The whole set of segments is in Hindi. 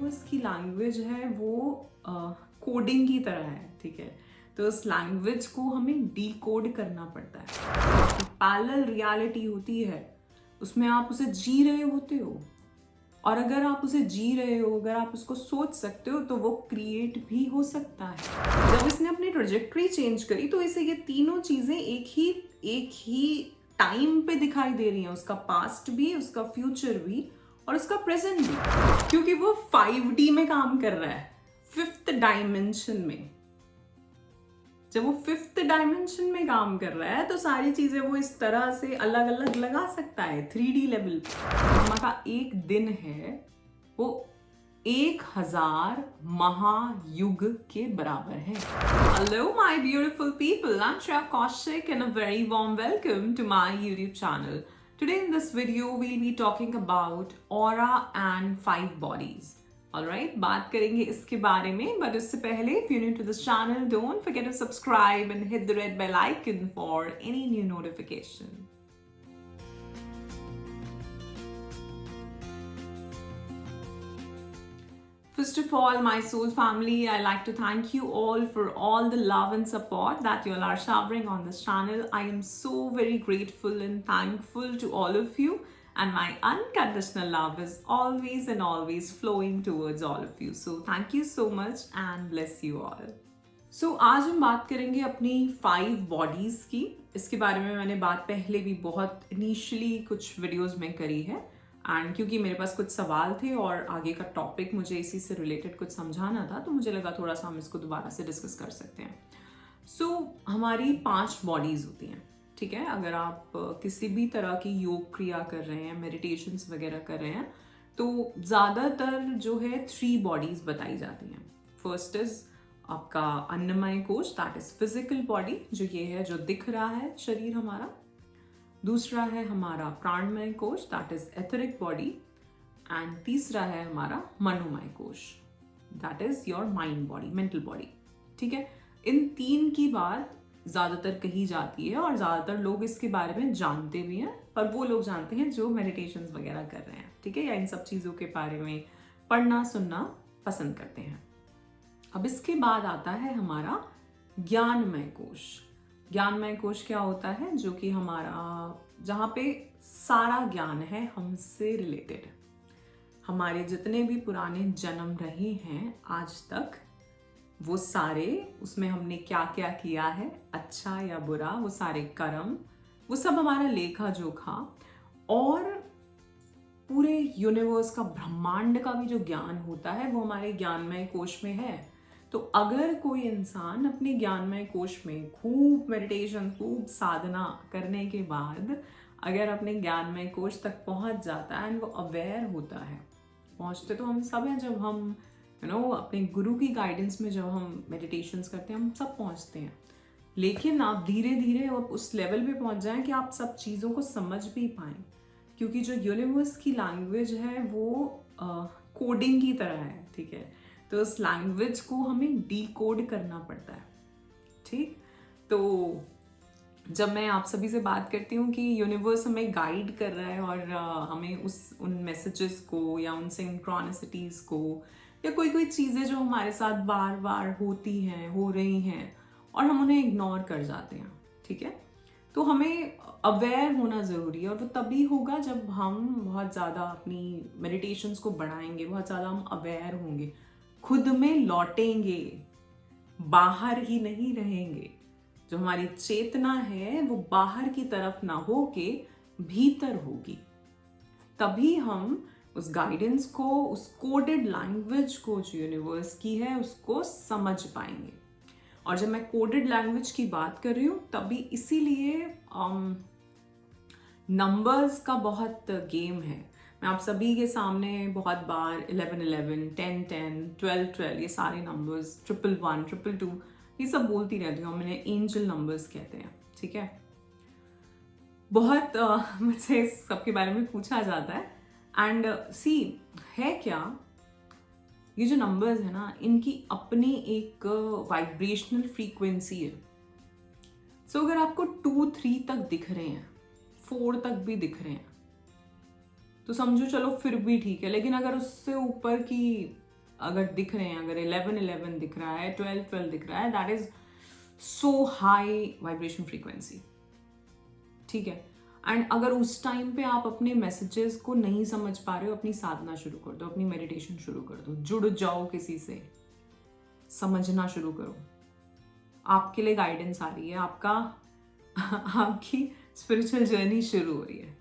यूनिवर्स की लैंग्वेज है वो कोडिंग की तरह है, ठीक है। तो उस लैंग्वेज को हमें डीकोड करना पड़ता है। पैरेलल रियलिटी होती है, उसमें आप उसे जी रहे होते हो, और अगर आप उसे जी रहे हो, अगर आप उसको सोच सकते हो, तो वो क्रिएट भी हो सकता है। जब इसने अपनी ट्रेजेक्ट्री चेंज करी तो इसे ये तीनों चीजें एक ही टाइम पे दिखाई दे रही हैं, उसका पास्ट भी, उसका फ्यूचर भी और उसका प्रेजेंट भी, क्योंकि वो 5D में काम कर रहा है, 5th डायमेंशन में। जब वो 5th डायमेंशन में काम कर रहा है तो सारी चीजें वो इस तरह से अलग अलग लगा सकता है 3D लेवल पे। ब्रह्मा का एक दिन है वो 1000 महायुग के बराबर है। Hello my beautiful people, I'm Shreya Kaushik and a very warm welcome to my YouTube channel. Today in this video we'll be talking about aura and 5 bodies. Alright, बात करेंगे इसके बारे में, but उससे पहले if you're new to this channel, don't forget to subscribe and hit the red bell icon for any new notification. First of all, my soul family, I like to thank you all for all the love and support that you all are showering on this channel. I am so very grateful and thankful to all of you, and my unconditional love is always and always flowing towards all of you. So thank you so much and bless you all. So आज हम बात करेंगे अपनी 5 बॉडीज की। इसके बारे में मैंने बात पहले भी बहुत इनिशियली कुछ वीडियोस में करी है, एंड क्योंकि मेरे पास कुछ सवाल थे और आगे का टॉपिक मुझे इसी से रिलेटेड कुछ समझाना था, तो मुझे लगा थोड़ा सा हम इसको दोबारा से डिस्कस कर सकते हैं। सो हमारी 5 बॉडीज होती हैं, ठीक है। अगर आप किसी भी तरह की योग क्रिया कर रहे हैं, मेडिटेशंस वगैरह कर रहे हैं, तो ज़्यादातर जो है 3 बॉडीज बताई जाती हैं। फर्स्ट इज आपका अन्नमय कोश, दैट इज फिजिकल बॉडी, जो ये है जो दिख रहा है शरीर हमारा। दूसरा है हमारा प्राणमय कोश, that is etheric body. And तीसरा है हमारा मनोमय कोश, that is your mind body, mental body, ठीक है। इन 3 की बात ज़्यादातर कही जाती है और ज़्यादातर लोग इसके बारे में जानते भी हैं, पर वो लोग जानते हैं जो मेडिटेशन वगैरह कर रहे हैं, ठीक है, या इन सब चीज़ों के बारे में पढ़ना सुनना पसंद करते हैं। अब इसके बाद आता है हमारा ज्ञानमय कोश। ज्ञानमय कोश क्या होता है? जो कि हमारा, जहाँ पे सारा ज्ञान है हमसे रिलेटेड, हमारे जितने भी पुराने जन्म रहे हैं आज तक, वो सारे, उसमें हमने क्या क्या किया है, अच्छा या बुरा, वो सारे कर्म, वो सब हमारा लेखा जोखा, और पूरे यूनिवर्स का, ब्रह्मांड का भी जो ज्ञान होता है वो हमारे ज्ञानमय कोश में है। तो अगर कोई इंसान अपने ज्ञानमय कोश में खूब मेडिटेशन, खूब साधना करने के बाद अगर अपने ज्ञानमय कोश तक पहुंच जाता है एंड वो अवेयर होता है, पहुंचते तो हम सब हैं, जब हम अपने गुरु की गाइडेंस में जब हम मेडिटेशंस करते हैं, हम सब पहुंचते हैं, लेकिन आप धीरे धीरे उस लेवल पे पहुंच जाएं कि आप सब चीज़ों को समझ भी पाएं, क्योंकि जो यूनिवर्स की लैंग्वेज है वो कोडिंग की तरह है, ठीक है। तो उस लैंग्वेज को हमें डीकोड करना पड़ता है, ठीक। तो जब मैं आप सभी से बात करती हूँ कि यूनिवर्स हमें गाइड कर रहा है और हमें उन मैसेजेस को या उन सिंक्रोनिसिटीज़ को या कोई चीज़ें जो हमारे साथ बार बार होती हैं, हो रही हैं, और हम उन्हें इग्नोर कर जाते हैं, ठीक है, तो हमें अवेयर होना ज़रूरी है। और वो तभी होगा जब हम बहुत ज़्यादा अपनी मेडिटेशंस को बढ़ाएंगे, बहुत ज़्यादा हम अवेयर होंगे, खुद में लौटेंगे, बाहर ही नहीं रहेंगे। जो हमारी चेतना है वो बाहर की तरफ ना हो के भीतर होगी, तभी हम उस गाइडेंस को, उस कोडेड लैंग्वेज को जो यूनिवर्स की है, उसको समझ पाएंगे। और जब मैं कोडेड लैंग्वेज की बात कर रही हूँ, तभी इसीलिए नंबर्स का बहुत गेम है। मैं आप सभी के सामने बहुत बार 1111, 1010, 1212, ये सारे नंबर्स, 111, 222, ये सब बोलती रहती हूँ। मैंने एंजल नंबर्स कहते हैं, ठीक है। बहुत मुझसे इस सब के बारे में पूछा जाता है, एंड सी है क्या, ये जो नंबर्स है ना, इनकी अपनी एक वाइब्रेशनल फ्रीक्वेंसी है। सो अगर आपको 2, 3 तक दिख रहे हैं, 4 तक भी दिख रहे हैं, तो समझो चलो फिर भी ठीक है, लेकिन अगर उससे ऊपर की अगर दिख रहे हैं, अगर 11-11 दिख रहा है, 12-12 दिख रहा है, that is so high vibration frequency, ठीक है। एंड अगर उस टाइम पे आप अपने मैसेजेस को नहीं समझ पा रहे हो, अपनी साधना शुरू कर दो, अपनी मेडिटेशन शुरू कर दो, जुड़ जाओ किसी से, समझना शुरू करो। आपके लिए गाइडेंस आ रही है, आपकी स्पिरिचुअल जर्नी शुरू हो रही है,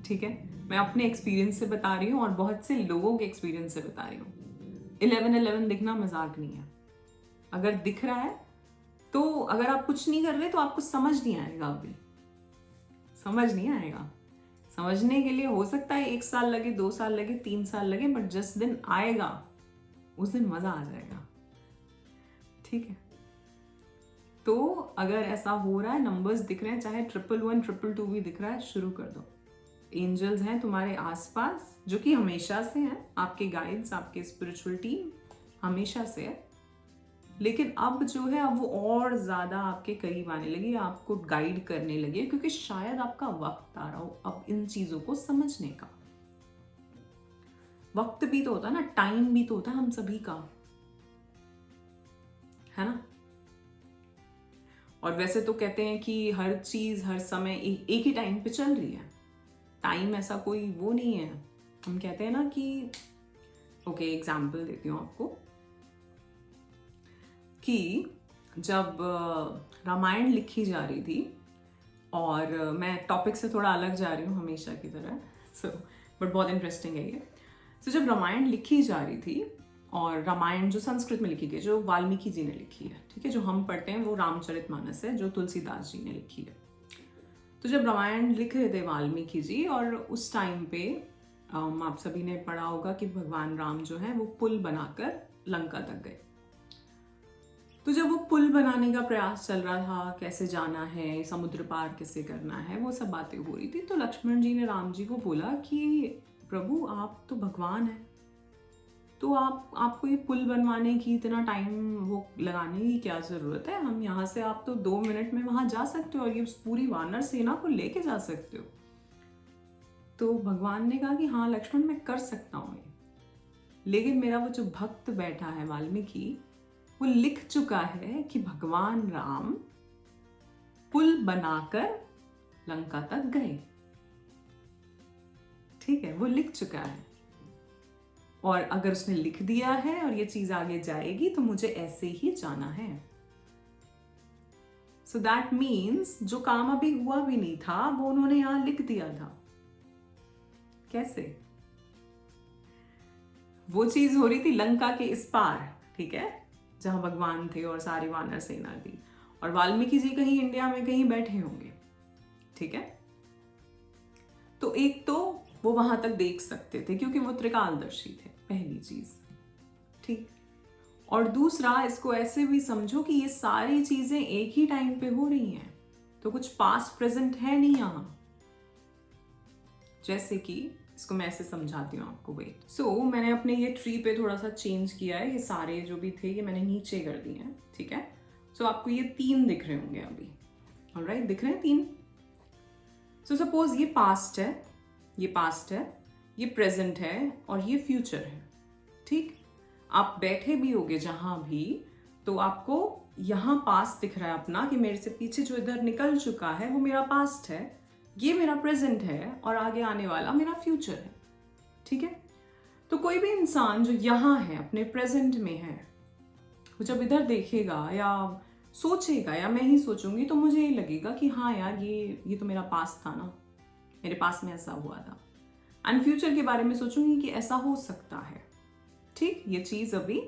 ठीक है। मैं अपने एक्सपीरियंस से बता रही हूँ और बहुत से लोगों के एक्सपीरियंस से बता रही हूँ। 11-11 दिखना मजाक नहीं है। अगर दिख रहा है तो अगर आप कुछ नहीं कर रहे तो आपको समझ नहीं आएगा, अभी समझ नहीं आएगा। समझने के लिए हो सकता है 1 साल लगे, 2 साल लगे, 3 साल लगे, बट जिस दिन आएगा उस दिन मजा आ जाएगा, ठीक है। तो अगर ऐसा हो रहा है, नंबर्स दिख रहे हैं, चाहे 111, 222 भी दिख रहा है, शुरू कर दो। एंजल्स हैं तुम्हारे आसपास जो कि हमेशा से हैं, आपके गाइड्स, आपके स्पिरिचुअल टीम हमेशा से है, लेकिन अब जो है अब वो और ज़्यादा आपके करीब आने लगी, आपको गाइड करने लगे, क्योंकि शायद आपका वक्त आ रहा हो अब इन चीज़ों को समझने का। वक्त भी तो होता है ना, टाइम भी तो होता है हम सभी का, है ना। और वैसे तो कहते हैं कि हर चीज़ हर समय एक ही टाइम पे चल रही है। टाइम ऐसा कोई वो नहीं है। हम कहते हैं ना कि ओके, एग्जाम्पल देती हूँ आपको कि जब रामायण लिखी जा रही थी, और मैं टॉपिक से थोड़ा अलग जा रही हूँ हमेशा की तरह, बट बहुत इंटरेस्टिंग है ये। जब रामायण लिखी जा रही थी, और रामायण जो संस्कृत में लिखी गई, जो वाल्मीकि जी ने लिखी है, ठीक है, जो हम पढ़ते हैं वो रामचरितमानस है, जो तुलसीदास जी ने लिखी है। तो जब रामायण लिख रहे थे वाल्मीकि जी, और उस टाइम पे आप सभी ने पढ़ा होगा कि भगवान राम जो है वो पुल बनाकर लंका तक गए। तो जब वो पुल बनाने का प्रयास चल रहा था, कैसे जाना है, समुद्र पार कैसे करना है, वो सब बातें हो रही थी, तो लक्ष्मण जी ने राम जी को बोला कि प्रभु आप तो भगवान हैं, तो आपको ये पुल बनवाने की इतना टाइम वो लगाने की क्या ज़रूरत है, हम यहाँ से आप तो 2 मिनट में वहाँ जा सकते हो और ये पूरी वानर सेना को लेके जा सकते हो। तो भगवान ने कहा कि हाँ लक्ष्मण, मैं कर सकता हूँ ये, लेकिन मेरा वो जो भक्त बैठा है वाल्मीकि, वो लिख चुका है कि भगवान राम पुल बनाकर लंका तक गए, ठीक है, वो लिख चुका है। और अगर उसने लिख दिया है और ये चीज आगे जाएगी तो मुझे ऐसे ही जाना है। सो दैट मीन्स जो काम अभी हुआ भी नहीं था वो उन्होंने यहां लिख दिया था। कैसे? वो चीज हो रही थी लंका के इस पार, ठीक है, जहां भगवान थे और सारी वानर सेना थी, और वाल्मीकि जी कहीं इंडिया में कहीं बैठे होंगे, ठीक है। तो एक तो वो वहां तक देख सकते थे क्योंकि वो त्रिकालदर्शी थे, पहली चीज, ठीक। और दूसरा, इसको ऐसे भी समझो कि ये सारी चीजें एक ही टाइम पे हो रही हैं, तो कुछ पास्ट प्रेजेंट है नहीं यहां। जैसे कि इसको मैं ऐसे समझाती हूँ आपको, वेट। सो मैंने अपने ये ट्री पे थोड़ा सा चेंज किया है, ये सारे जो भी थे ये मैंने नीचे कर दिए हैं, ठीक है। सो आपको ये 3 दिख रहे होंगे अभी, ऑलराइट, दिख रहे हैं 3। सो सपोज ये पास्ट है, ये पास्ट है, ये प्रेजेंट है और ये फ्यूचर है, ठीक। आप बैठे भी होगे जहां भी, तो आपको यहां पास्ट दिख रहा है अपना, कि मेरे से पीछे जो इधर निकल चुका है वो मेरा पास्ट है, ये मेरा प्रेजेंट है, और आगे आने वाला मेरा फ्यूचर है, ठीक है। तो कोई भी इंसान जो यहाँ है, अपने प्रेजेंट में है, वो जब इधर देखेगा या सोचेगा, या मैं ही सोचूंगी, तो मुझे ये लगेगा कि हाँ यार ये तो मेरा पास्ट था ना, मेरे पास में ऐसा हुआ था। एंड फ्यूचर के बारे में सोचूंगी कि ऐसा हो सकता है, ठीक। ये चीज अभी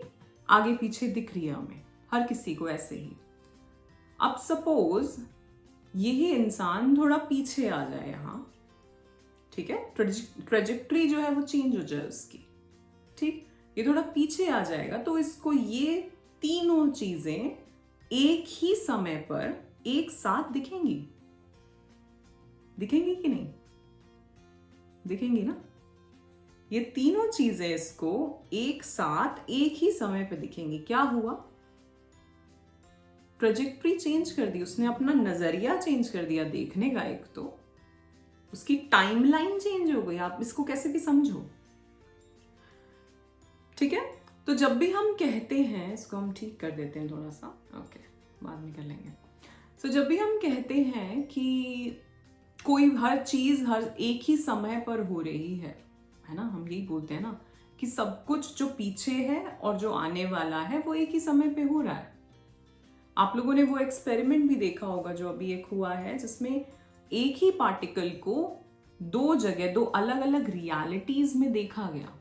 आगे पीछे दिख रही है हमें, हर किसी को ऐसे ही। अब सपोज यही इंसान थोड़ा पीछे आ जाए यहाँ, ठीक है, ट्रेजेक्ट्री जो है वो चेंज हो जाए उसकी, ठीक। ये थोड़ा पीछे आ जाएगा तो इसको ये तीनों चीजें एक ही समय पर एक साथ दिखेंगी, दिखेंगी कि नहीं? दिखेंगी ना। ये तीनों चीजें इसको एक साथ एक ही समय पे दिखेंगी। क्या हुआ? ट्रेजेक्ट्री चेंज कर दी उसने, अपना नजरिया चेंज कर दिया देखने का। एक तो उसकी टाइमलाइन चेंज हो गई, आप इसको कैसे भी समझो, ठीक है। तो जब भी हम कहते हैं, इसको हम ठीक कर देते हैं थोड़ा सा, ओके, बाद में कर लेंगे। तो जब भी हम कहते हैं कि कोई हर चीज हर एक ही समय पर हो रही है ना, हम यही बोलते हैं ना कि सब कुछ जो पीछे है और जो आने वाला है वो एक ही समय पे हो रहा है। आप लोगों ने वो एक्सपेरिमेंट भी देखा होगा जो अभी एक हुआ है, जिसमें एक ही पार्टिकल को दो जगह, दो अलग अलग रियलिटीज में देखा गया।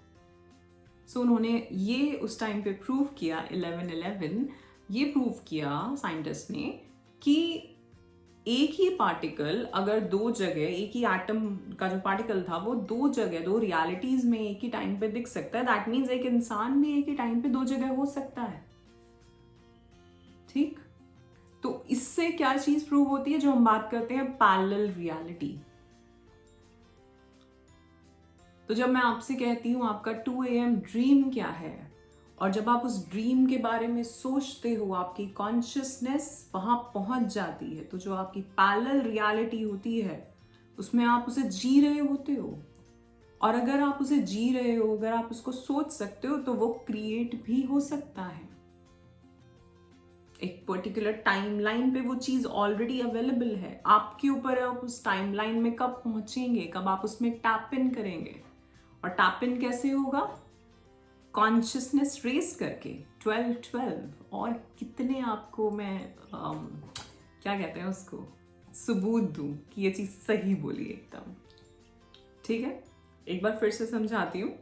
सो उन्होंने ये उस टाइम पे प्रूव किया, 1111 ये प्रूव किया साइंटिस्ट ने कि एक ही पार्टिकल अगर दो जगह, एक ही एटम का जो पार्टिकल था वो दो जगह, दो रियलिटीज में एक ही टाइम पे दिख सकता है, दैट मीन्स एक इंसान भी एक ही टाइम पे दो जगह हो सकता है। ठीक, तो इससे क्या चीज प्रूव होती है, जो हम बात करते हैं पैरेलल रियलिटी। तो जब मैं आपसे कहती हूं आपका 2 AM ड्रीम क्या है, और जब आप उस ड्रीम के बारे में सोचते हो, आपकी कॉन्शियसनेस वहां पहुंच जाती है, तो जो आपकी पैरेलल रियलिटी होती है उसमें आप उसे जी रहे होते हो। और अगर आप उसे जी रहे हो, अगर आप उसको सोच सकते हो, तो वो क्रिएट भी हो सकता है। एक पर्टिकुलर टाइमलाइन पे वो चीज ऑलरेडी अवेलेबल है, आपके ऊपर है आप उस टाइमलाइन में कब पहुंचेंगे, कब आप उसमें टैप इन करेंगे। और टैप इन कैसे होगा, कॉन्शियसनेस रेस करके 12-12। और कितने आपको मैं क्या कहते हैं उसको, सबूत दूं कि ये चीज सही बोली एकदम। ठीक है, एक बार फिर से समझाती हूँ।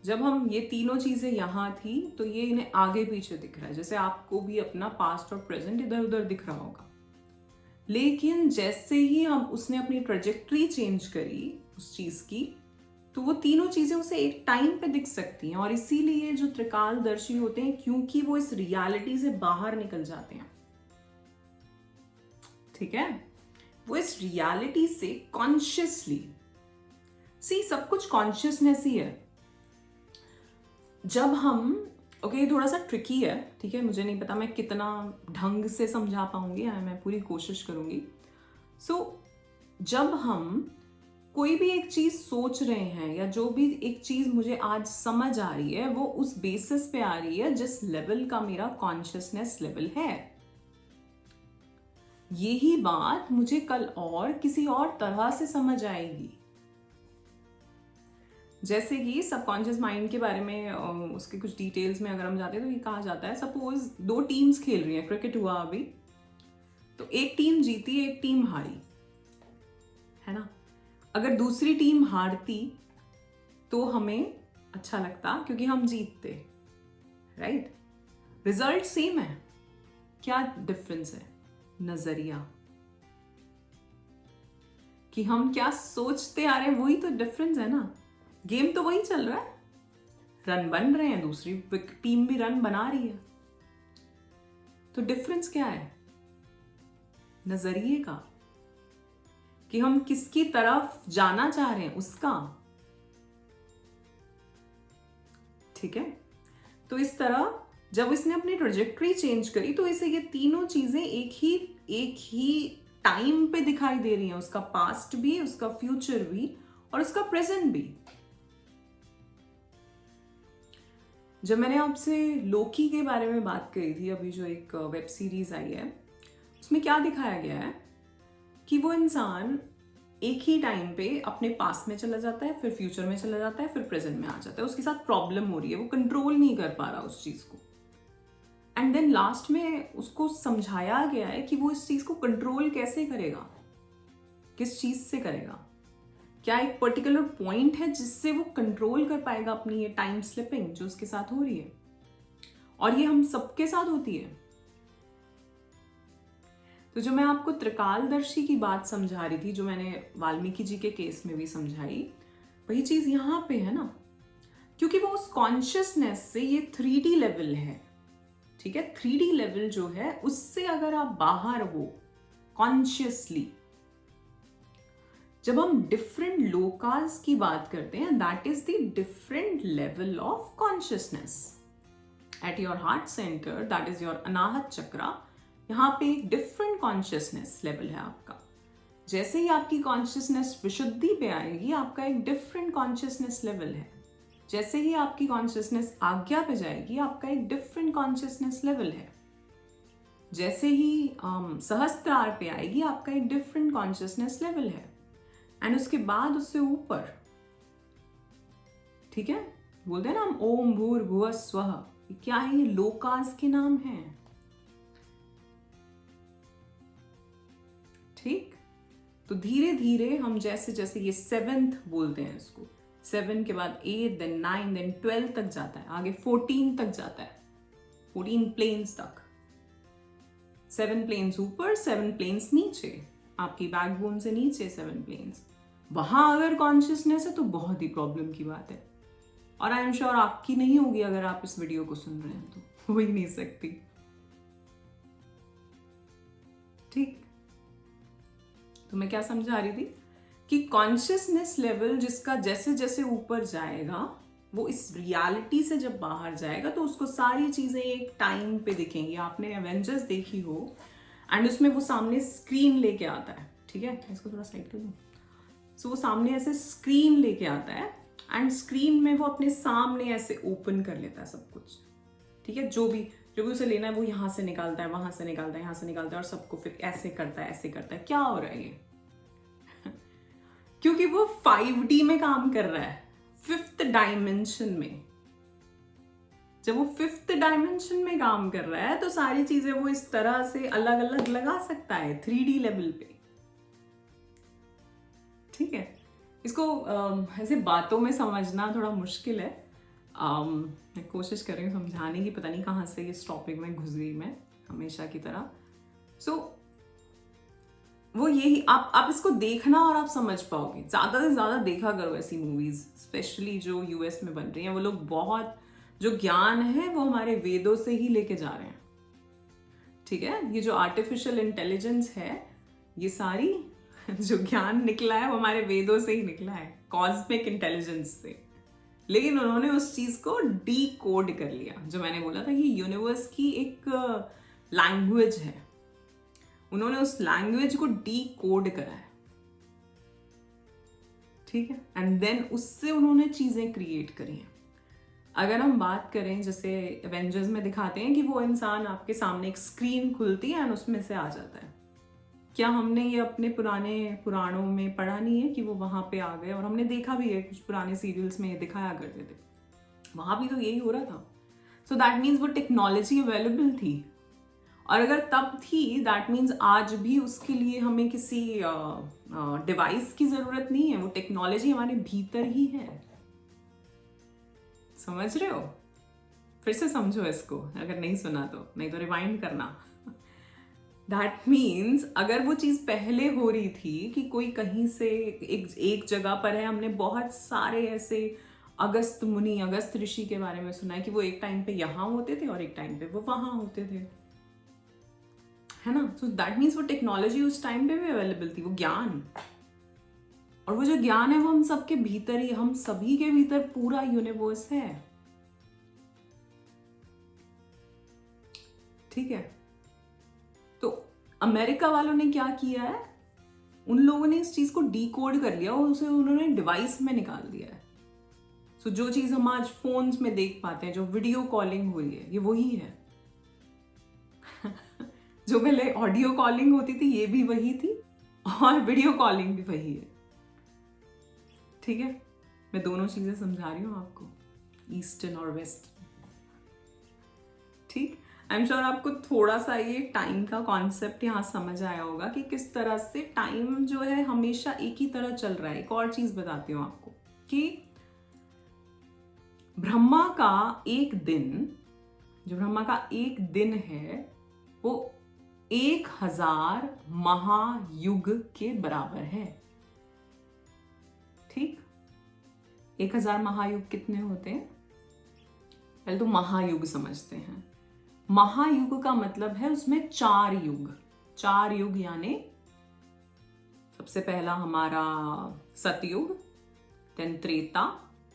जब हम ये तीनों चीजें यहाँ थी तो ये इन्हें आगे पीछे दिख रहा है, जैसे आपको भी अपना पास्ट और प्रेजेंट इधर उधर दिख रहा होगा। लेकिन जैसे ही हम उसने अपनी ट्रेजेक्ट्री चेंज करी उस चीज की, तो वो तीनों चीजें उसे एक टाइम पे दिख सकती हैं। और इसीलिए जो त्रिकालदर्शी होते हैं, क्योंकि वो इस रियलिटी से बाहर निकल जाते हैं। ठीक है, वो इस रियलिटी से कॉन्शियसली, सब कुछ कॉन्शियसनेस ही है। जब हम, ओके, थोड़ा सा ट्रिकी है, ठीक है, मुझे नहीं पता मैं कितना ढंग से समझा पाऊंगी, मैं पूरी कोशिश करूंगी। जब हम कोई भी एक चीज सोच रहे हैं, या जो भी एक चीज मुझे आज समझ आ रही है, वो उस बेसिस पे आ रही है जिस लेवल का मेरा कॉन्शियसनेस लेवल है। यही बात मुझे कल और किसी और तरह से समझ आएगी। जैसे कि सबकॉन्शियस माइंड के बारे में, उसके कुछ डिटेल्स में अगर हम जाते हैं तो ये कहा जाता है, सपोज दो टीम्स खेल रही हैं, क्रिकेट हुआ अभी, तो एक टीम जीती, एक टीम हारी, है ना। अगर दूसरी टीम हारती तो हमें अच्छा लगता क्योंकि हम जीतते, राइट। रिजल्ट सेम है, क्या डिफरेंस है, नजरिया, कि हम क्या सोचते आ रहे हैं, वही तो डिफरेंस है ना। गेम तो वही चल रहा है, रन बन रहे हैं, दूसरी टीम भी रन बना रही है, तो डिफरेंस क्या है, नजरिए का, कि हम किसकी तरफ जाना चाह रहे हैं उसका। ठीक है, तो इस तरह जब इसने अपनी ट्रेजेक्ट्री चेंज करी तो इसे ये तीनों चीजें एक ही टाइम पे दिखाई दे रही हैं, उसका पास्ट भी, उसका फ्यूचर भी, और उसका प्रेजेंट भी। जब मैंने आपसे लोकी के बारे में बात करी थी, अभी जो एक वेब सीरीज आई है, उसमें क्या दिखाया गया है कि वो इंसान एक ही टाइम पे अपने पास्ट में चला जाता है, फिर फ्यूचर में चला जाता है, फिर प्रेजेंट में आ जाता है। उसके साथ प्रॉब्लम हो रही है, वो कंट्रोल नहीं कर पा रहा उस चीज को। एंड देन लास्ट में उसको समझाया गया है कि वो इस चीज को कंट्रोल कैसे करेगा, किस चीज से करेगा, क्या एक पर्टिकुलर पॉइंट है जिससे वो कंट्रोल कर पाएगा अपनी ये टाइम स्लिपिंग जो उसके साथ हो रही है। और ये हम सबके साथ होती है। तो जो मैं आपको त्रिकालदर्शी की बात समझा रही थी, जो मैंने वाल्मीकि जी के केस में भी समझाई, वही चीज यहां पे है ना, क्योंकि वो उस कॉन्शियसनेस से, ये 3D लेवल है, ठीक है, 3D लेवल जो है उससे अगर आप बाहर हो कॉन्शियसली, जब हम डिफरेंट लोकास की बात करते हैं, that is the different level of consciousness at your heart centre, that is your Anahata chakra. यहाँ पे एक डिफरेंट कॉन्शियसनेस लेवल है आपका। जैसे ही आपकी कॉन्शियसनेस विशुद्धि पे आएगी, आपका एक डिफरेंट कॉन्शियसनेस लेवल है। जैसे ही आपकी कॉन्शियसनेस आज्ञा पे जाएगी, आपका एक डिफरेंट कॉन्शियसनेस लेवल है। जैसे ही सहस्त्रार पे आएगी, आपका एक डिफरेंट कॉन्शियसनेस लेवल है। एंड उसके बाद उससे ऊपर, ठीक है, बोलते हैं ना हम ओम भूर्भुवः स्वः, क्या है ये? लोकास के नाम है। ठीक, तो धीरे धीरे हम जैसे जैसे ये 7th बोलते हैं इसको, 7 के बाद 8, देन 9, देन 12 तक जाता है, आगे 14 तक जाता है, 14 प्लेन्स तक। 7 प्लेन्स ऊपर, 7 प्लेन्स नीचे, आपकी बैकबोन से नीचे 7 प्लेन्स। वहां अगर कॉन्शियसनेस है तो बहुत ही प्रॉब्लम की बात है, और आई एम श्योर आपकी नहीं होगी अगर आप इस वीडियो को सुन रहे हैं, तो हो ही नहीं सकती। ठीक, तो मैं क्या समझा रही थी कि कॉन्शियसनेस लेवल जिसका जैसे जैसे ऊपर जाएगा, वो इस रियलिटी से जब बाहर जाएगा तो उसको सारी चीजें एक टाइम पे दिखेंगी। आपने एवेंजर्स देखी हो, एंड उसमें वो सामने स्क्रीन लेके आता है, ठीक है, इसको थोड़ा साइड कर दूं। सो वो सामने ऐसे स्क्रीन लेके आता है, एंड स्क्रीन में वो अपने सामने ऐसे ओपन कर लेता है सब कुछ, ठीक है, जो भी उसे लेना है वो यहाँ से निकालता है, वहां से निकालता है, यहाँ से निकालता है, और सबको फिर ऐसे करता है, ऐसे करता है। क्या हो रहा है ये? क्योंकि वो 5D में काम कर रहा है, 5th डायमेंशन में। जब वो 5th डायमेंशन में काम कर रहा है तो सारी चीजें वो इस तरह से अलग अलग लगा सकता है 3D लेवल पे, ठीक है। इसको ऐसे बातों में समझना थोड़ा मुश्किल है। मैं कोशिश कर रही हूँ समझाने की, पता नहीं कहाँ से इस टॉपिक में घुस गई मैं, हमेशा की तरह। सो वो यही, आप इसको देखना और आप समझ पाओगे। ज़्यादा से ज़्यादा देखा करो ऐसी मूवीज़, स्पेशली जो यूएस में बन रही हैं। वो लोग बहुत, जो ज्ञान है वो हमारे वेदों से ही लेके जा रहे हैं, ठीक है। ये जो आर्टिफिशियल इंटेलिजेंस है, ये सारी जो ज्ञान निकला है वो हमारे वेदों से ही निकला है, कॉस्मिक इंटेलिजेंस से। लेकिन उन्होंने उस चीज को डी कोड कर लिया, जो मैंने बोला था कि यूनिवर्स की एक लैंग्वेज है, उन्होंने उस लैंग्वेज को डी कोड करा है, ठीक है। एंड देन उससे उन्होंने चीजें क्रिएट करी हैं। अगर हम बात करें, जैसे एवेंजर्स में दिखाते हैं कि वो इंसान आपके सामने एक स्क्रीन खुलती है एंड उसमें से आ जाता है। क्या हमने ये अपने पुराने पुराणों में पढ़ा नहीं है कि वो वहां पे आ गए? और हमने देखा भी है, कुछ पुराने सीरियल्स में दिखाया करते थे, वहां भी तो यही हो रहा था। सो दैट मीन्स वो टेक्नोलॉजी अवेलेबल थी, और अगर तब थी, दैट मीन्स आज भी उसके लिए हमें किसी डिवाइस की जरूरत नहीं है, वो टेक्नोलॉजी हमारे भीतर ही है। समझ रहे हो? फिर से समझो इसको, अगर नहीं सुना तो, नहीं तो रिवाइंड करना। दैट मीन्स अगर वो चीज पहले हो रही थी कि कोई कहीं से एक जगह पर है, हमने बहुत सारे ऐसे अगस्त मुनि, अगस्त ऋषि के बारे में सुना है कि वो एक टाइम पे यहाँ होते थे और एक टाइम पे वो वहां होते थे, है ना। सो दैट मीन्स वो टेक्नोलॉजी उस टाइम पे भी अवेलेबल थी, वो ज्ञान। और वो जो ज्ञान है वो हम सबके भीतर ही, हम सभी के भीतर पूरा यूनिवर्स है, ठीक है। तो अमेरिका वालों ने क्या किया है, उन लोगों ने इस चीज को डीकोड कर लिया और उसे उन्होंने डिवाइस में निकाल दिया है। सो जो चीज हम आज फोन्स में देख पाते हैं, जो वीडियो कॉलिंग हुई है, ये वही है। जो पहले ऑडियो कॉलिंग होती थी, ये भी वही थी, और वीडियो कॉलिंग भी वही है, ठीक है। मैं दोनों चीजें समझा रही हूँ आपको, ईस्टर्न और वेस्ट, ठीक। आई एम श्योर आपको थोड़ा सा ये टाइम का कॉन्सेप्ट यहाँ समझ आया होगा कि किस तरह से टाइम जो है हमेशा एक ही तरह चल रहा है। एक और चीज बताती हूँ आपको कि ब्रह्मा का एक दिन, जो ब्रह्मा का एक दिन है, वो 1000 महायुग के बराबर है, ठीक। 1000 महायुग कितने होते हैं? पहले तो महायुग समझते हैं। महायुग का मतलब है उसमें 4 युग। 4 युग यानी सबसे पहला हमारा सतयुग, देन त्रेता,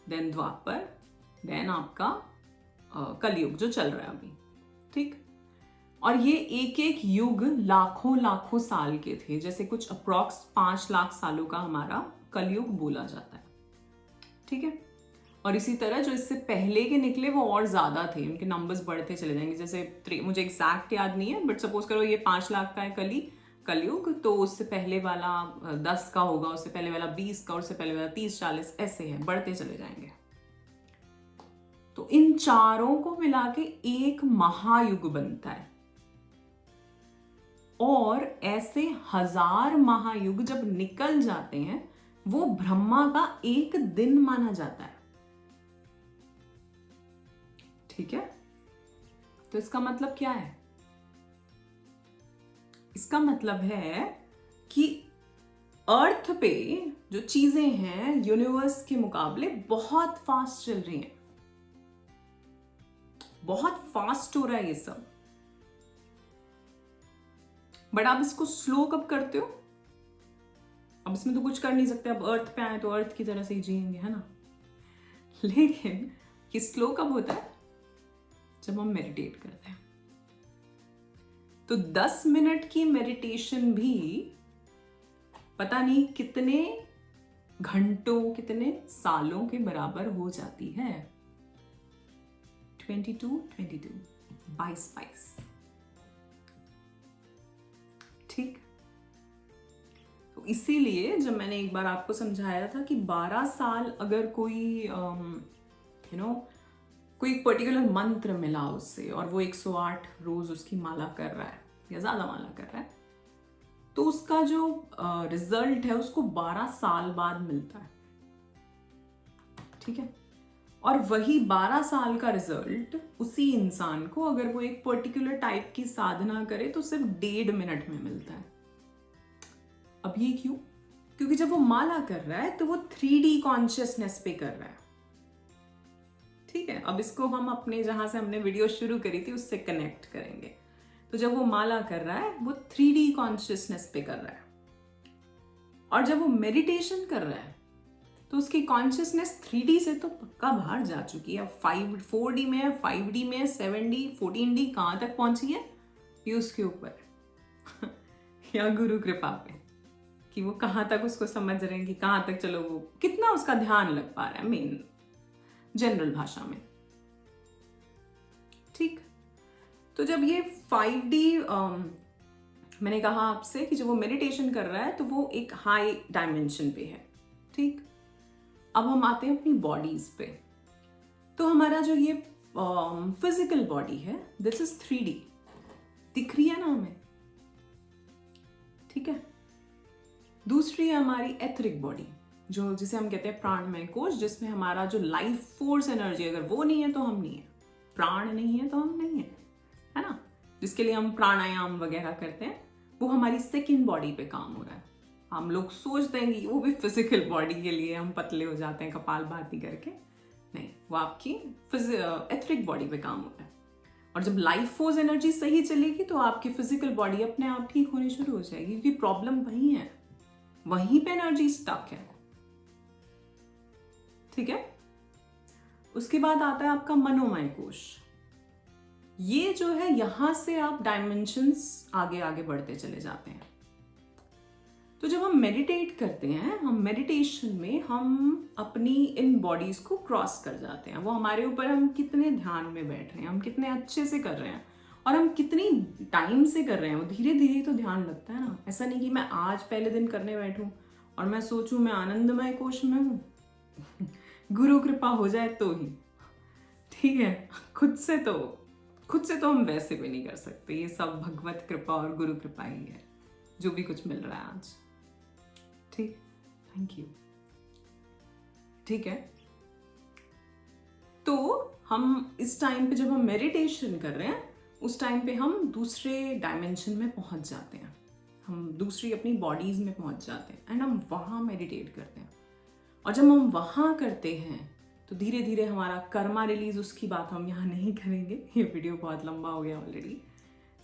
देन द्वापर, देन आपका कलयुग जो चल रहा है अभी, ठीक। और ये एक एक युग लाखों लाखों साल के थे। जैसे कुछ अप्रॉक्स 5 लाख सालों का हमारा कलयुग बोला जाता है, ठीक है। और इसी तरह जो इससे पहले के निकले वो और ज़्यादा थे, उनके नंबर्स बढ़ते चले जाएंगे। जैसे मुझे एग्जैक्ट याद नहीं है, बट सपोज करो ये 5 लाख का है कलयुग, तो उससे पहले वाला 10 का होगा, उससे पहले वाला 20 का, उससे पहले वाला 30-40, ऐसे है, बढ़ते चले जाएंगे। तो इन चारों को मिला के एक महायुग बनता है, और ऐसे 1000 महायुग जब निकल जाते हैं वो ब्रह्मा का एक दिन माना जाता है। ठीक है, तो इसका मतलब क्या है? इसका मतलब है कि अर्थ पे जो चीजें हैं यूनिवर्स के मुकाबले बहुत फास्ट चल रही हैं, बहुत फास्ट हो रहा है ये सब। बट आप इसको स्लो कब करते हो? अब इसमें तो कुछ कर नहीं सकते, अब अर्थ पे आए तो अर्थ की तरह से ही जिएंगे, है ना। लेकिन ये स्लो कब होता है? जब हम मेडिटेट करते हैं। तो 10 मिनट की मेडिटेशन भी पता नहीं कितने घंटों, कितने सालों के बराबर हो जाती है। 22 ठीक। तो इसीलिए जब मैंने एक बार आपको समझाया था कि 12 साल अगर कोई कोई पर्टिकुलर मंत्र मिला उससे और वो 108 रोज उसकी माला कर रहा है या ज्यादा माला कर रहा है, तो उसका जो रिजल्ट है उसको 12 साल बाद मिलता है। ठीक है, और वही 12 साल का रिजल्ट उसी इंसान को अगर वो एक पर्टिकुलर टाइप की साधना करे तो सिर्फ 1.5 मिनट में मिलता है। अब ये क्यों? क्योंकि जब वो माला कर रहा है तो वो 3D कॉन्शियसनेस पे कर रहा है। ठीक है, अब इसको हम अपने जहां से हमने वीडियो शुरू करी थी उससे कनेक्ट करेंगे। तो जब वो माला कर रहा है वो 3D कॉन्शियसनेस पे कर रहा है, और जब वो मेडिटेशन कर रहा है तो उसकी कॉन्शियसनेस 3D से तो पक्का बाहर जा चुकी है। 4D में है, 5D में है, 7D 14D कहां तक पहुंची है ये उसके ऊपर है या गुरु कृपा पे कि वो कहां तक उसको समझ रहे हैं, कि कहां तक चलो वो कितना उसका ध्यान लग पा रहा है, मेन जनरल भाषा में। ठीक, तो जब ये 5D मैंने कहा आपसे कि जब वो मेडिटेशन कर रहा है तो वो एक हाई डायमेंशन पे है। ठीक, अब हम आते हैं अपनी बॉडीज पे। तो हमारा जो ये फिजिकल बॉडी है दिस इज 3D, दिख रही है ना हमें। ठीक है, दूसरी है हमारी एथरिक बॉडी, जो जिसे हम कहते हैं प्राणमय कोश, जिसमें हमारा जो लाइफ फोर्स एनर्जी, अगर वो नहीं है तो हम नहीं है, प्राण नहीं है तो हम नहीं है ना, जिसके लिए हम प्राणायाम वगैरह करते हैं, वो हमारी सेकंड बॉडी पे काम हो रहा है। हम लोग सोचते हैं कि वो भी फिजिकल बॉडी के लिए हम पतले हो जाते हैं कपालभाति करके, नहीं, वो आपकी एथरिक बॉडी पे काम हो रहा है। और जब लाइफ फोर्स एनर्जी सही चलेगी तो आपकी फिजिकल बॉडी अपने आप ठीक होनी शुरू हो जाएगी, क्योंकि प्रॉब्लम वही है, वहीं पे एनर्जी स्टक है। ठीक है, उसके बाद आता है आपका मनोमय कोश। ये जो है यहां से आप डायमेंशंस आगे आगे बढ़ते चले जाते हैं। तो जब हम मेडिटेट करते हैं, हम मेडिटेशन में हम अपनी इन बॉडीज को क्रॉस कर जाते हैं। वो हमारे ऊपर, हम कितने ध्यान में बैठ रहे हैं, हम कितने अच्छे से कर रहे हैं, और हम कितनी टाइम से कर रहे हैं। वो धीरे धीरे तो ध्यान लगता है ना। ऐसा नहीं कि मैं आज पहले दिन करने बैठूं और मैं सोचूं मैं आनंदमय कोश में हूं गुरु कृपा हो जाए तो ही। ठीक है, खुद से तो हम वैसे भी नहीं कर सकते। ये सब भगवत कृपा और गुरु कृपा ही है जो भी कुछ मिल रहा है आज। ठीक, थैंक यू। ठीक है, तो हम इस टाइम पे जब हम मेडिटेशन कर रहे हैं उस टाइम पे हम दूसरे डायमेंशन में पहुंच जाते हैं, हम दूसरी अपनी बॉडीज में पहुंच जाते हैं, एंड हम वहां मेडिटेट करते हैं। और जब हम वहां करते हैं तो धीरे धीरे हमारा कर्मा रिलीज, उसकी बात हम यहाँ नहीं करेंगे, ये वीडियो बहुत लंबा हो गया ऑलरेडी।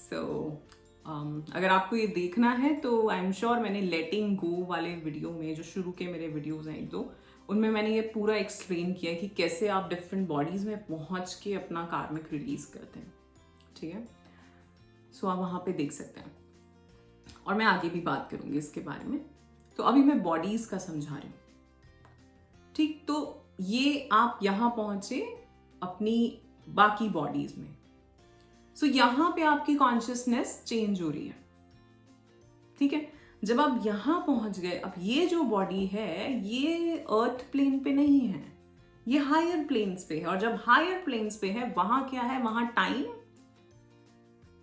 सो अगर आपको ये देखना है तो आई एम श्योर मैंने लेटिंग गो वाले वीडियो में, जो शुरू के मेरे वीडियोज हैं 1-2, उनमें मैंने ये पूरा एक्सप्लेन किया है कि कैसे आप डिफरेंट बॉडीज में पहुंच के अपना कार्मिक रिलीज करते हैं। ठीक है, सो आप वहाँ पे देख सकते हैं, और मैं आगे भी बात करूंगी इसके बारे में। तो अभी मैं बॉडीज का समझा रही हूँ। ठीक, तो ये आप यहाँ पहुंचे अपनी बाकी बॉडीज में। सो यहाँ पे आपकी कॉन्शियसनेस चेंज हो रही है, ठीक है। जब आप यहाँ पहुंच गए, अब ये जो बॉडी है ये अर्थ प्लेन पे नहीं है, ये हायर प्लेन्स पे है। और जब हायर प्लेन्स पे है वहां क्या है, वहां टाइम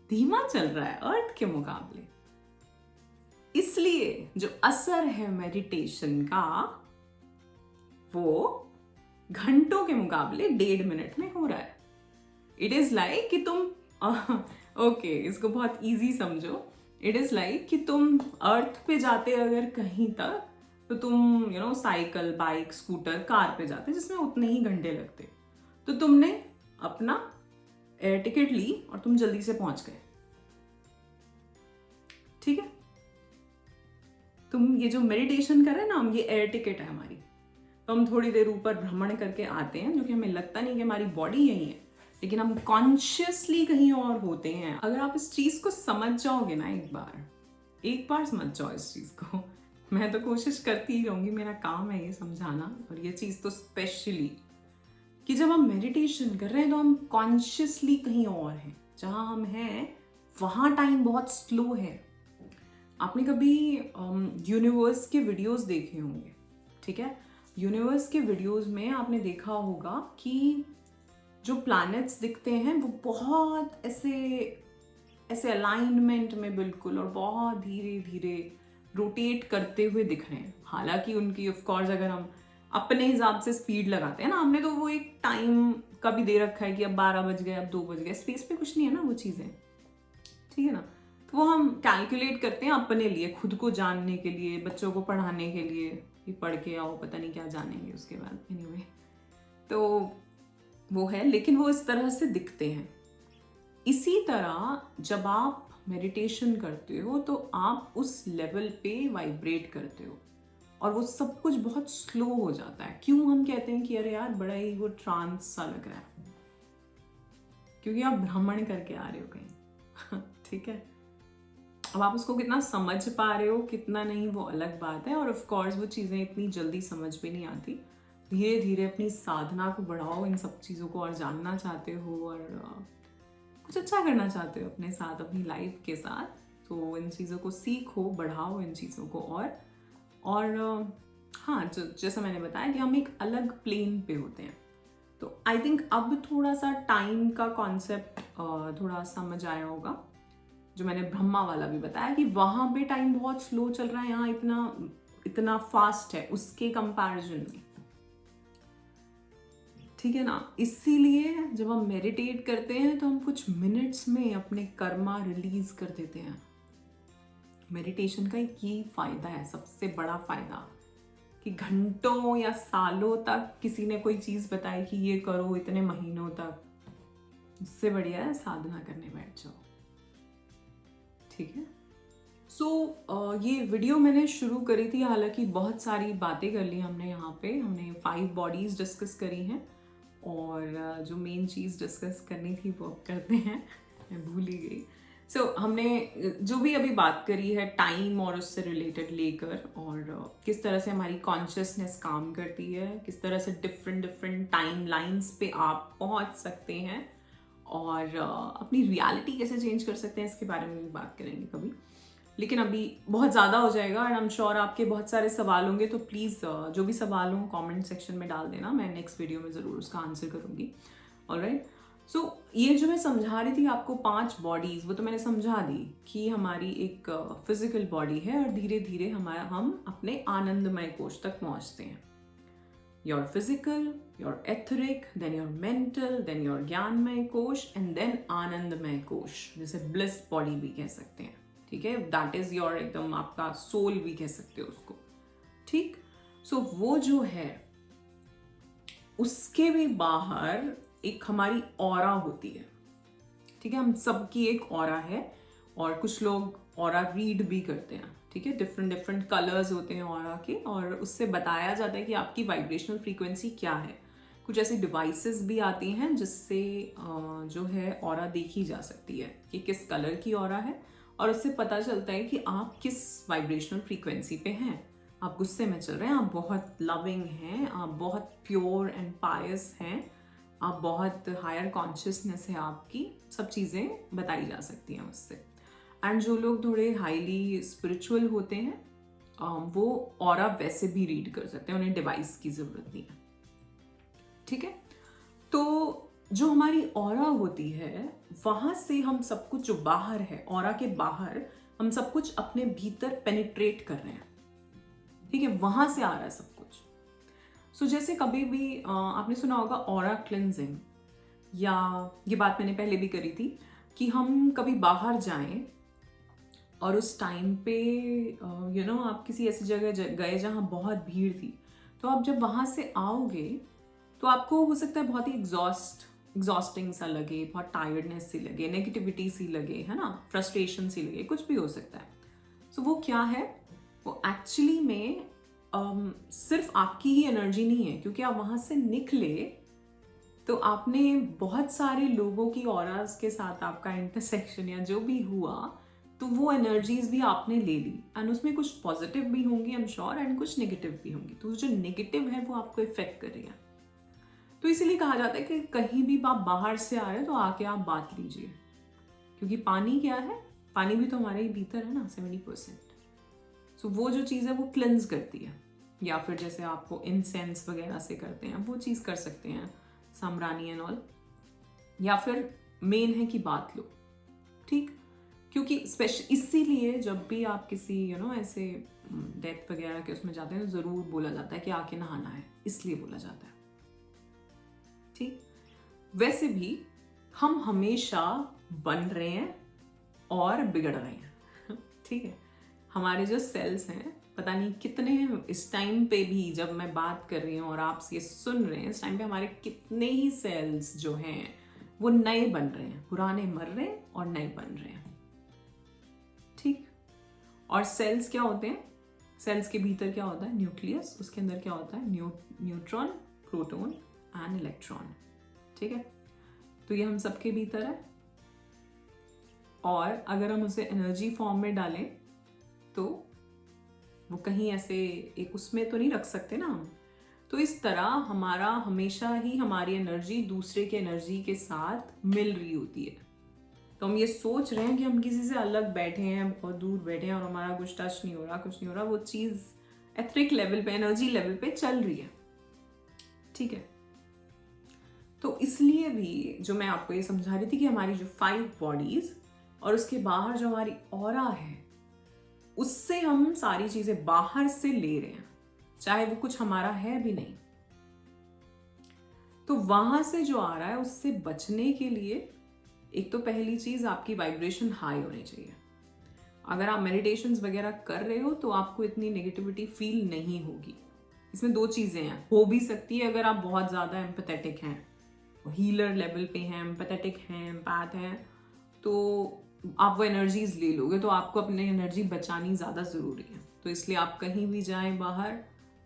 धीमा चल रहा है अर्थ के मुकाबले। इसलिए जो असर है मेडिटेशन का वो घंटों के मुकाबले 1.5 मिनट में हो रहा है। इट इज लाइक कि तुम ओके इसको बहुत इजी समझो। इट इज लाइक कि तुम अर्थ पे जाते अगर कहीं तक, तो तुम साइकिल, बाइक, स्कूटर, कार पे जाते जिसमें उतने ही घंटे लगते, तो तुमने अपना एयर टिकट ली और तुम जल्दी से पहुंच गए, ठीक है। तुम ये जो मेडिटेशन कर रहे हैं ना, हम ये एयर टिकट है हमारी। तो हम थोड़ी देर ऊपर भ्रमण करके आते हैं, जो कि हमें लगता नहीं कि हमारी बॉडी यही है, लेकिन हम कॉन्शियसली कहीं और होते हैं। अगर आप इस चीज को समझ जाओगे ना, एक बार समझ जाओ इस चीज को। मैं तो कोशिश करती ही रहूंगी, मेरा काम है ये समझाना। और ये चीज तो स्पेशली कि जब हम मेडिटेशन कर रहे हैं तो हम कॉन्शियसली कहीं और हैं। जहां हम हैं वहां टाइम बहुत स्लो है। आपने कभी यूनिवर्स के वीडियोस देखे होंगे, ठीक है। यूनिवर्स के वीडियोस में आपने देखा होगा कि जो प्लैनेट्स दिखते हैं वो बहुत ऐसे अलाइनमेंट में बिल्कुल, और बहुत धीरे धीरे रोटेट करते हुए दिख रहे हैं। हालांकि उनकी ऑफ कोर्स अगर हम अपने हिसाब से स्पीड लगाते हैं ना, हमने तो वो एक टाइम का भी दे रखा है कि अब 12 बज गए, अब 2 बज गए। स्पेस पे कुछ नहीं है ना वो चीज़ें, ठीक है ना। तो वो हम कैलकुलेट करते हैं अपने लिए, खुद को जानने के लिए, बच्चों को पढ़ाने के लिए कि पढ़ के आओ, पता नहीं क्या जानेंगे उसके बाद। एनीवे, तो वो है, लेकिन वो इस तरह से दिखते हैं। इसी तरह जब आप मेडिटेशन करते हो तो आप उस लेवल पे वाइब्रेट करते हो और वो सब कुछ बहुत स्लो हो जाता है। क्यों हम कहते हैं कि अरे यार बड़ा ही वो ट्रांस सा लग रहा है? क्योंकि आप भ्रमण करके आ रहे हो कहीं ठीक है। अब आप उसको कितना समझ पा रहे हो, कितना नहीं, वो अलग बात है। और ऑफ कोर्स वो चीज़ें इतनी जल्दी समझ भी नहीं आती। धीरे धीरे अपनी साधना को बढ़ाओ, इन सब चीज़ों को और जानना चाहते हो और कुछ अच्छा करना चाहते हो अपने साथ, अपनी लाइफ के साथ, तो इन चीज़ों को सीखो, बढ़ाओ इन चीज़ों को। और हाँ, जैसा मैंने बताया कि हम एक अलग प्लेन पे होते हैं। तो आई थिंक अब थोड़ा सा टाइम का कॉन्सेप्ट थोड़ा समझ आया होगा। जो मैंने ब्रह्मा वाला भी बताया कि वहाँ पे टाइम बहुत स्लो चल रहा है, यहाँ इतना फास्ट है उसके कंपैरिजन में, ठीक है ना। इसीलिए जब हम मेडिटेट करते हैं तो हम कुछ मिनट्स में अपने कर्मा रिलीज कर देते हैं। मेडिटेशन का एक ये फायदा है, सबसे बड़ा फायदा, कि घंटों या सालों तक किसी ने कोई चीज बताई कि ये करो इतने महीनों तक, इससे बढ़िया है साधना करने बैठ जाओ, ठीक है। सो ये वीडियो मैंने शुरू करी थी, हालांकि बहुत सारी बातें कर ली हमने यहाँ पे। हमने 5 बॉडीज डिस्कस करी हैं और जो मेन चीज़ डिस्कस करनी थी वो अब करते हैं, मैं भूल ही गई। सो हमने जो भी अभी बात करी है टाइम और उससे रिलेटेड लेकर, और किस तरह से हमारी कॉन्शियसनेस काम करती है, किस तरह से डिफरेंट टाइम लाइन्स पे आप पहुंच सकते हैं, और अपनी रियलिटी कैसे चेंज कर सकते हैं, इसके बारे में भी बात करेंगे कभी। लेकिन अभी बहुत ज़्यादा हो जाएगा एंड आई एम श्योर आपके बहुत सारे सवाल होंगे, तो प्लीज़ जो भी सवाल हो कमेंट सेक्शन में डाल देना, मैं नेक्स्ट वीडियो में ज़रूर उसका आंसर करूँगी। ऑलराइट, सो ये जो मैं समझा रही थी आपको 5 बॉडीज़, वो तो मैंने समझा दी कि हमारी एक फिजिकल बॉडी है और धीरे धीरे हम अपने आनंदमय कोश तक पहुँचते हैं। Your physical, your etheric, then your mental, then your gyanmaya kosha, and then आनंदमय कोश, जैसे ब्लिस बॉडी भी कह सकते हैं, ठीक है। दैट इज योर एकदम आपका सोल भी कह सकते हो उसको, ठीक। सो वो जो है उसके भी बाहर एक हमारी ऑरा होती है, ठीक है। हम सबकी एक ऑरा है और कुछ लोग ऑरा रीड भी करते हैं, ठीक है। डिफरेंट कलर्स होते हैं ऑरा के, और उससे बताया जाता है कि आपकी वाइब्रेशनल फ्रीक्वेंसी क्या है। कुछ ऐसी डिवाइसेस भी आती हैं जिससे जो है ऑरा देखी जा सकती है कि किस कलर की ऑरा है, और उससे पता चलता है कि आप किस वाइब्रेशनल फ्रीक्वेंसी पे हैं। आप गुस्से में चल रहे हैं, आप बहुत लविंग हैं, आप बहुत प्योर एंड पायस हैं, आप बहुत हायर कॉन्शियसनेस है आपकी, सब चीज़ें बताई जा सकती हैं उससे। एंड जो लोग थोड़े हाईली स्पिरिचुअल होते हैं वो ऑरा वैसे भी रीड कर सकते हैं, उन्हें डिवाइस की ज़रूरत नहीं है। ठीक है, तो जो हमारी ऑरा होती है वहाँ से हम सब कुछ जो बाहर है, ऑरा के बाहर हम सब कुछ अपने भीतर पेनिट्रेट कर रहे हैं। ठीक है, वहाँ से आ रहा है सब कुछ। सो जैसे कभी भी आपने सुना होगा ऑरा क्लेंजिंग, या ये बात मैंने पहले भी करी थी कि हम कभी बाहर जाएं और उस टाइम पे आप किसी ऐसी जगह गए जहाँ बहुत भीड़ थी, तो आप जब वहाँ से आओगे तो आपको हो सकता है बहुत ही एग्जॉस्टिंग सा लगे, बहुत टायर्डनेस सी लगे, नेगेटिविटी सी लगे, है ना, फ्रस्ट्रेशन सी लगे, कुछ भी हो सकता है। सो वो क्या है, वो एक्चुअली में सिर्फ आपकी ही एनर्जी नहीं है, क्योंकि आप वहाँ से निकले तो आपने बहुत सारे लोगों की ऑरास के साथ आपका इंटरसेक्शन या जो भी हुआ, तो वो एनर्जीज भी आपने ले ली, एंड उसमें कुछ पॉजिटिव भी होंगी आई एम श्योर, एंड कुछ नेगेटिव भी होंगी। तो जो नेगेटिव है वो आपको इफेक्ट कर रही है। तो इसीलिए कहा जाता है कि कहीं भी आप बाहर से आ रहे हैं तो आके आप बात लीजिए, क्योंकि पानी क्या है, पानी भी तो हमारे ही भीतर है ना, 70%। सो वो जो चीज़ है वो क्लेंस करती है। या फिर जैसे आपको इंसेंस वगैरह से करते हैं, वो चीज़ कर सकते हैं, साम्रानी एंड ऑल। या फिर मेन है कि बात लो, ठीक, क्योंकि इसीलिए जब भी आप किसी ऐसे डेथ वगैरह के उसमें जाते हैं तो ज़रूर बोला जाता है कि आके नहाना है, इसलिए बोला जाता है। ठीक, वैसे भी हम हमेशा बन रहे हैं और बिगड़ रहे हैं। ठीक है, हमारे जो सेल्स हैं, पता नहीं कितने हैं इस टाइम पे भी, जब मैं बात कर रही हूँ और आप ये सुन रहे हैं, इस टाइम पे हमारे कितने ही सेल्स जो हैं वो नए बन रहे हैं, पुराने मर रहे हैं और नए बन रहे हैं। ठीक, और सेल्स क्या होते हैं, सेल्स के भीतर क्या होता है, न्यूक्लियस, उसके अंदर क्या होता है, न्यूट्रॉन, प्रोटॉन एंड इलेक्ट्रॉन। ठीक है, तो ये हम सबके भीतर है, और अगर हम उसे एनर्जी फॉर्म में डालें तो वो कहीं ऐसे एक उसमें तो नहीं रख सकते ना हम। तो इस तरह हमारा हमेशा ही हमारी एनर्जी दूसरे के एनर्जी के साथ मिल रही होती है। तो हम ये सोच रहे हैं कि हम किसी से अलग बैठे हैं, बहुत दूर बैठे हैं और हमारा कुछ टच नहीं हो रहा, कुछ नहीं हो रहा, वो चीज़ एथरिक लेवल पे, एनर्जी लेवल पे चल रही है। ठीक है, तो इसलिए भी जो मैं आपको ये समझा रही थी कि हमारी जो 5 बॉडीज और उसके बाहर जो हमारी ऑरा है, उससे हम सारी चीजें बाहर से ले रहे हैं, चाहे वो कुछ हमारा है भी नहीं। तो वहां से जो आ रहा है उससे बचने के लिए एक तो पहली चीज आपकी वाइब्रेशन हाई होनी चाहिए। अगर आप मेडिटेशंस वगैरह कर रहे हो तो आपको इतनी नेगेटिविटी फील नहीं होगी। इसमें 2 चीजें हैं, हो भी सकती है अगर आप बहुत ज्यादा एम्पैथेटिक हैं, हीलर लेवल पे हैं, एम्पैथेटिक हैं, एम्पैथ हैं, तो आप वो एनर्जीज ले लोगे, तो आपको अपनी एनर्जी बचानी ज़्यादा ज़रूरी है। तो इसलिए आप कहीं भी जाएं बाहर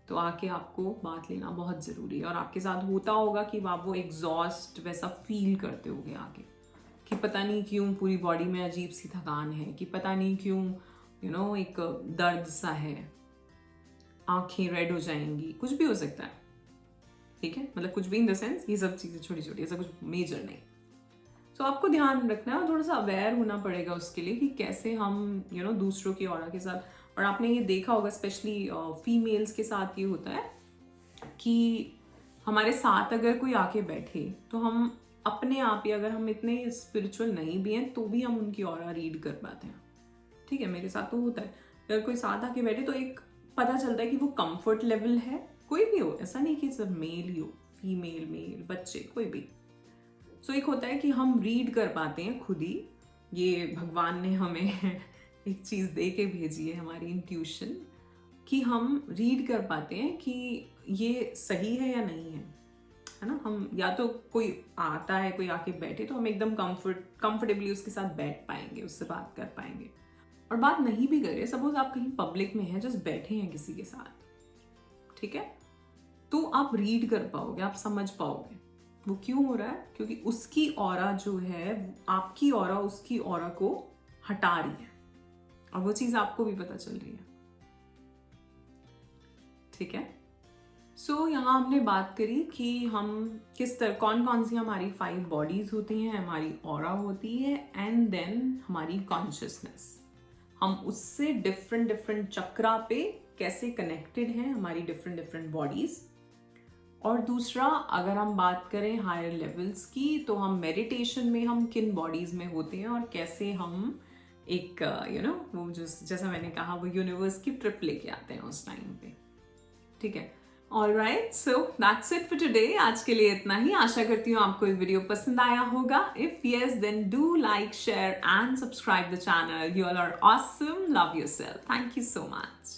तो आके आपको बात लेना बहुत ज़रूरी है। और आपके साथ होता होगा कि आप वो एग्जॉस्ट वैसा फील करते होगे आके, कि पता नहीं क्यों पूरी बॉडी में अजीब सी थकान है, कि पता नहीं क्यों एक दर्द सा है, आंखें रेड हो जाएंगी, कुछ भी हो सकता है। ठीक है, मतलब कुछ भी इन द सेंस ये सब चीज़ें छोटी छोटी, ऐसा कुछ मेजर नहीं। तो आपको ध्यान रखना है और थोड़ा सा अवेयर होना पड़ेगा उसके लिए कि कैसे हम दूसरों की ऑरा के साथ। और आपने ये देखा होगा स्पेशली फीमेल्स के साथ ये होता है कि हमारे साथ अगर कोई आके बैठे तो हम अपने आप ही, अगर हम इतने स्पिरिचुअल नहीं भी हैं तो भी हम उनकी ऑरा रीड कर पाते हैं। ठीक है, मेरे साथ तो होता है, अगर कोई साथ आके बैठे तो एक पता चलता है कि वो कंफर्ट लेवल है, कोई भी हो, ऐसा नहीं कि सब मेल ही हो, फीमेल, मेल, बच्चे, कोई भी। सो एक होता है कि हम रीड कर पाते हैं खुद ही, ये भगवान ने हमें एक चीज़ दे के भेजी है, हमारी इंट्यूशन, कि हम रीड कर पाते हैं कि ये सही है या नहीं है ना। हम या तो कोई आता है, कोई आके बैठे तो हम एकदम कंफर्टेबली उसके साथ बैठ पाएंगे, उससे बात कर पाएंगे। और बात नहीं भी करें, सपोज आप कहीं पब्लिक में हैं, जस्ट बैठे हैं किसी के साथ, ठीक है, तो आप रीड कर पाओगे, आप समझ पाओगे वो क्यों हो रहा है, क्योंकि उसकी ऑरा जो है, आपकी ऑरा उसकी ऑरा को हटा रही है, और वो चीज़ आपको भी पता चल रही है। ठीक है। सो यहाँ हमने बात करी कि हम किस तरह कौन कौन सी हमारी 5 बॉडीज होती हैं, हमारी ऑरा होती है, एंड देन हमारी कॉन्शियसनेस, हम उससे डिफरेंट डिफरेंट चक्रा पे कैसे कनेक्टेड हैं हमारी डिफरेंट डिफरेंट बॉडीज। और दूसरा, अगर हम बात करें हायर लेवल्स की, तो हम मेडिटेशन में हम किन बॉडीज में होते हैं और कैसे हम एक वो जैसा मैंने कहा वो यूनिवर्स की ट्रिप लेके आते हैं उस टाइम पे। ठीक है, alright, so that's it for today. आज के लिए इतना ही। आशा करती हूँ आपको ये वीडियो पसंद आया होगा। If yes, then do like, share and subscribe the channel. You all are awesome. Love yourself. Thank you so much.